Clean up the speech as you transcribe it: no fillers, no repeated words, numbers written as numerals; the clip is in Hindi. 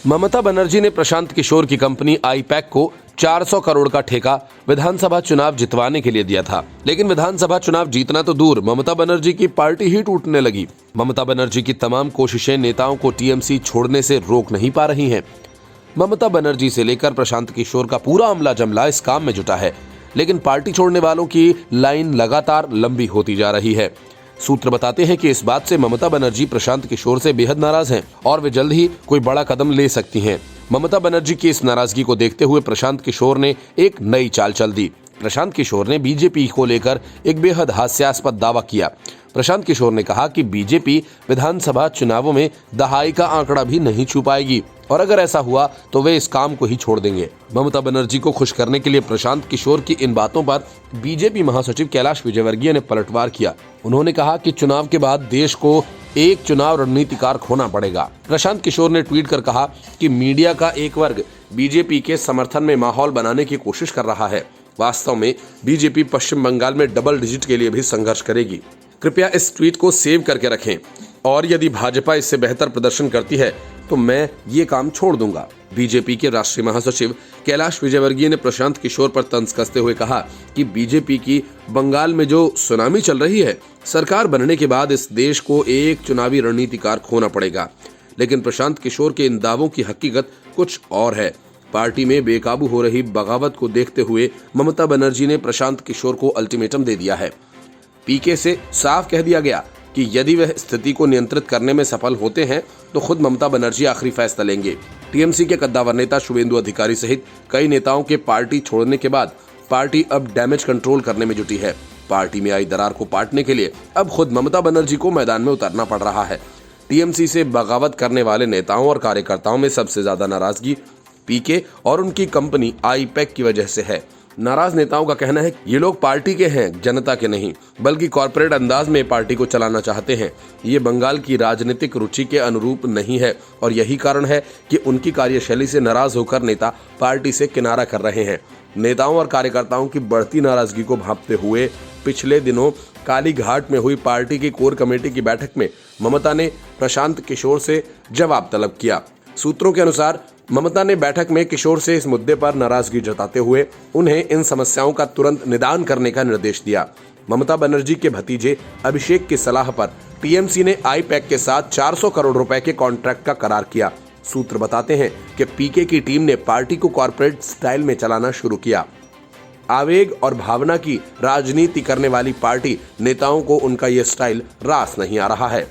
ममता बनर्जी ने प्रशांत किशोर की कंपनी आईपैक को 400 करोड़ का ठेका विधानसभा चुनाव जितवाने के लिए दिया था, लेकिन विधानसभा चुनाव जीतना तो दूर, ममता बनर्जी की पार्टी ही टूटने लगी। ममता बनर्जी की तमाम कोशिशें नेताओं को टीएमसी छोड़ने से रोक नहीं पा रही हैं। ममता बनर्जी से लेकर प्रशांत किशोर का पूरा अमला जमला इस काम में जुटा है, लेकिन पार्टी छोड़ने वालों की लाइन लगातार लंबी होती जा रही है। सूत्र बताते हैं कि इस बात से ममता बनर्जी प्रशांत किशोर से बेहद नाराज हैं और वे जल्द ही कोई बड़ा कदम ले सकती हैं। ममता बनर्जी की इस नाराजगी को देखते हुए प्रशांत किशोर ने एक नई चाल चल दी। प्रशांत किशोर ने बीजेपी को लेकर एक बेहद हास्यास्पद दावा किया। प्रशांत किशोर ने कहा कि बीजेपी विधानसभा चुनावों में दहाई का आंकड़ा भी नहीं छू पाएगी और अगर ऐसा हुआ तो वे इस काम को ही छोड़ देंगे। ममता बनर्जी को खुश करने के लिए प्रशांत किशोर की इन बातों पर बीजेपी महासचिव कैलाश विजयवर्गीय ने पलटवार किया। उन्होंने कहा कि चुनाव के बाद देश को एक चुनाव रणनीतिकार खोना पड़ेगा। प्रशांत किशोर ने ट्वीट कर कहा कि मीडिया का एक वर्ग बीजेपी के समर्थन में माहौल बनाने की कोशिश कर रहा है। वास्तव में बीजेपी पश्चिम बंगाल में डबल डिजिट के लिए भी संघर्ष करेगी। कृपया इस ट्वीट को सेव करके रखें और यदि भाजपा इससे बेहतर प्रदर्शन करती है तो मैं ये काम छोड़ दूंगा। बीजेपी के राष्ट्रीय महासचिव कैलाश विजयवर्गीय ने प्रशांत किशोर पर तंज कसते हुए कहा कि बीजेपी की बंगाल में जो सुनामी चल रही है, सरकार बनने के बाद इस देश को एक चुनावी रणनीतिकार खोना पड़ेगा। लेकिन प्रशांत किशोर के इन दावों की हकीकत कुछ और है। पार्टी में बेकाबू हो रही बगावत को देखते हुए ममता बनर्जी ने प्रशांत किशोर को अल्टीमेटम दे दिया है। पीके से साफ कह दिया गया कि यदि वह स्थिति को नियंत्रित करने में सफल होते हैं तो खुद ममता बनर्जी आखिरी फैसला लेंगे। टीएमसी के कद्दावर नेता शुभेंदु अधिकारी सहित कई नेताओं के पार्टी छोड़ने के बाद पार्टी अब डैमेज कंट्रोल करने में जुटी है। पार्टी में आई दरार को पाटने के लिए अब खुद ममता बनर्जी को मैदान में उतरना पड़ रहा है। टीएमसी से बगावत करने वाले नेताओं और कार्यकर्ताओं में सबसे ज्यादा नाराजगी पीके और उनकी कंपनी आईपैक की वजह से है। नाराज नेताओं का कहना है कि ये लोग पार्टी के हैं, जनता के नहीं, बल्कि कॉर्पोरेट अंदाज में पार्टी को चलाना चाहते हैं। ये बंगाल की राजनीतिक रुचि के अनुरूप नहीं है और यही कारण है कि उनकी कार्यशैली से नाराज होकर नेता पार्टी से किनारा कर रहे हैं। नेताओं और कार्यकर्ताओं की बढ़ती नाराजगी को भांपते हुए पिछले दिनों कालीघाट में हुई पार्टी की कोर कमेटी की बैठक में ममता ने प्रशांत किशोर से जवाब तलब किया। सूत्रों के अनुसार ममता ने बैठक में किशोर से इस मुद्दे पर नाराजगी जताते हुए उन्हें इन समस्याओं का तुरंत निदान करने का निर्देश दिया। ममता बनर्जी के भतीजे अभिषेक की सलाह पर टीएमसी ने आईपैक के साथ 400 करोड़ रुपए के कॉन्ट्रैक्ट का करार किया। सूत्र बताते हैं कि पीके की टीम ने पार्टी को कॉर्पोरेट स्टाइल में चलाना शुरू किया। आवेग और भावना की राजनीति करने वाली पार्टी नेताओं को उनका ये स्टाइल रास नहीं आ रहा है।